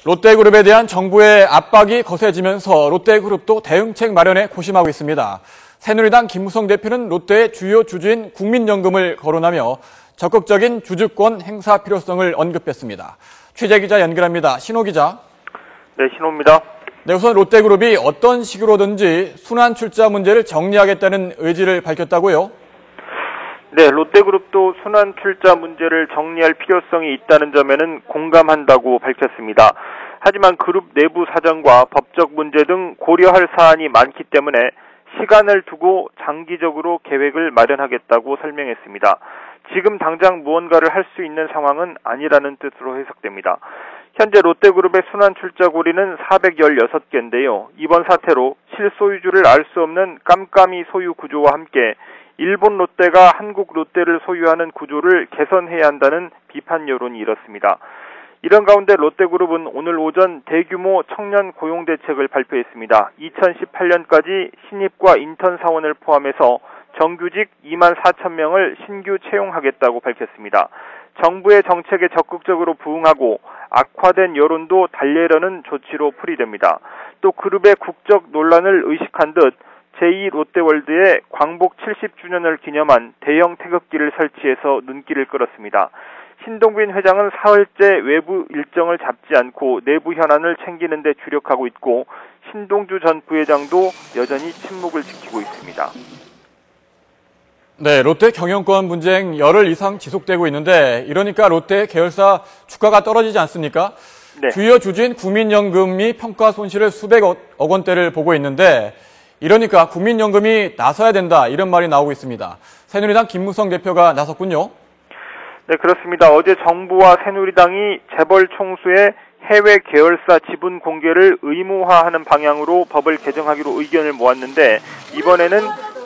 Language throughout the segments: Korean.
롯데그룹에 대한 정부의 압박이 거세지면서 롯데그룹도 대응책 마련에 고심하고 있습니다. 새누리당 김무성 대표는 롯데의 주요 주주인 국민연금을 거론하며 적극적인 주주권 행사 필요성을 언급했습니다. 취재기자 연결합니다. 신호 기자. 네, 신호입니다. 네, 우선 롯데그룹이 어떤 식으로든지 순환출자 문제를 정리하겠다는 의지를 밝혔다고요? 네, 롯데그룹도 순환출자 문제를 정리할 필요성이 있다는 점에는 공감한다고 밝혔습니다. 하지만 그룹 내부 사정과 법적 문제 등 고려할 사안이 많기 때문에 시간을 두고 장기적으로 계획을 마련하겠다고 설명했습니다. 지금 당장 무언가를 할 수 있는 상황은 아니라는 뜻으로 해석됩니다. 현재 롯데그룹의 순환출자 고리는 416개인데요. 이번 사태로 실소유주를 알 수 없는 깜깜이 소유 구조와 함께 일본 롯데가 한국 롯데를 소유하는 구조를 개선해야 한다는 비판 여론이 일었습니다. 이런 가운데 롯데그룹은 오늘 오전 대규모 청년 고용 대책을 발표했습니다. 2018년까지 신입과 인턴 사원을 포함해서 정규직 2만 4천 명을 신규 채용하겠다고 밝혔습니다. 정부의 정책에 적극적으로 부응하고 악화된 여론도 달래려는 조치로 풀이됩니다. 또 그룹의 국적 논란을 의식한 듯 제2롯데월드에 광복 70주년을 기념한 대형 태극기를 설치해서 눈길을 끌었습니다. 신동빈 회장은 사흘째 외부 일정을 잡지 않고 내부 현안을 챙기는 데 주력하고 있고 신동주 전 부회장도 여전히 침묵을 지키고 있습니다. 네, 롯데 경영권 분쟁 열흘 이상 지속되고 있는데 이러니까 롯데 계열사 주가가 떨어지지 않습니까? 네. 주요 주주인 국민연금이 평가 손실을 수백억 원대를 보고 있는데 이러니까 국민연금이 나서야 된다 이런 말이 나오고 있습니다. 새누리당 김무성 대표가 나섰군요. 네, 그렇습니다. 어제 정부와 새누리당이 재벌 총수의 해외 계열사 지분 공개를 의무화하는 방향으로 법을 개정하기로 의견을 모았는데 이번에는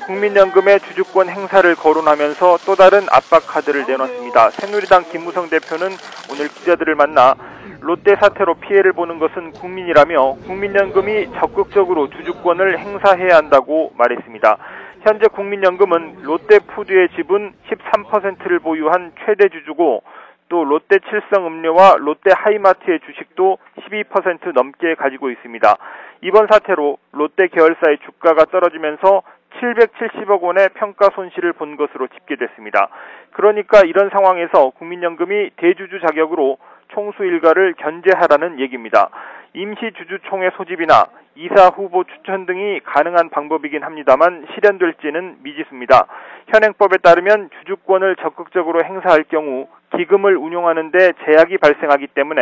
국민연금의 주주권 행사를 거론하면서 또 다른 압박 카드를 내놨습니다. 새누리당 김무성 대표는 오늘 기자들을 만나 롯데 사태로 피해를 보는 것은 국민이라며 국민연금이 적극적으로 주주권을 행사해야 한다고 말했습니다. 현재 국민연금은 롯데푸드의 지분 13%를 보유한 최대 주주고 또 롯데 칠성음료와 롯데 하이마트의 주식도 12% 넘게 가지고 있습니다. 이번 사태로 롯데 계열사의 주가가 떨어지면서 770억 원의 평가 손실을 본 것으로 집계됐습니다. 그러니까 이런 상황에서 국민연금이 대주주 자격으로 총수 일가를 견제하라는 얘기입니다. 임시주주총회 소집이나 이사 후보 추천 등이 가능한 방법이긴 합니다만 실현될지는 미지수입니다. 현행법에 따르면 주주권을 적극적으로 행사할 경우 기금을 운용하는 데 제약이 발생하기 때문에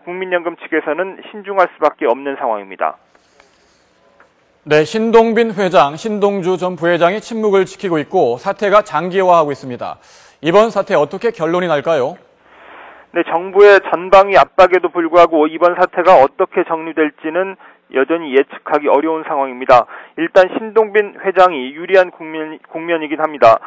국민연금 측에서는 신중할 수밖에 없는 상황입니다. 네, 신동빈 회장, 신동주 전 부회장이 침묵을 지키고 있고 사태가 장기화하고 있습니다. 이번 사태 어떻게 결론이 날까요? 네, 정부의 전방위 압박에도 불구하고 이번 사태가 어떻게 정리될지는 여전히 예측하기 어려운 상황입니다. 일단 신동빈 회장이 유리한 국면이긴 합니다.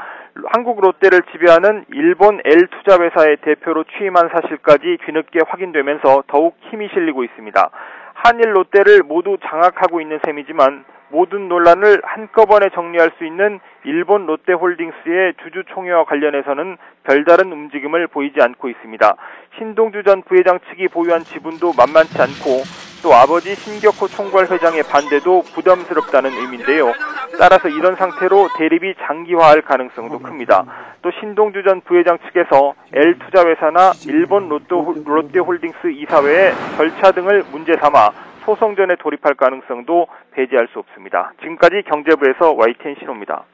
한국 롯데를 지배하는 일본 L투자회사의 대표로 취임한 사실까지 뒤늦게 확인되면서 더욱 힘이 실리고 있습니다. 한일 롯데를 모두 장악하고 있는 셈이지만 모든 논란을 한꺼번에 정리할 수 있는 일본 롯데홀딩스의 주주총회와 관련해서는 별다른 움직임을 보이지 않고 있습니다. 신동주 전 부회장 측이 보유한 지분도 만만치 않고 또 아버지 신격호 총괄회장의 반대도 부담스럽다는 의미인데요. 따라서 이런 상태로 대립이 장기화할 가능성도 큽니다. 또 신동주 전 부회장 측에서 L투자회사나 일본 롯데홀딩스 이사회의 절차 등을 문제 삼아 소송전에 돌입할 가능성도 배제할 수 없습니다. 지금까지 경제부에서 YTN 신호입니다.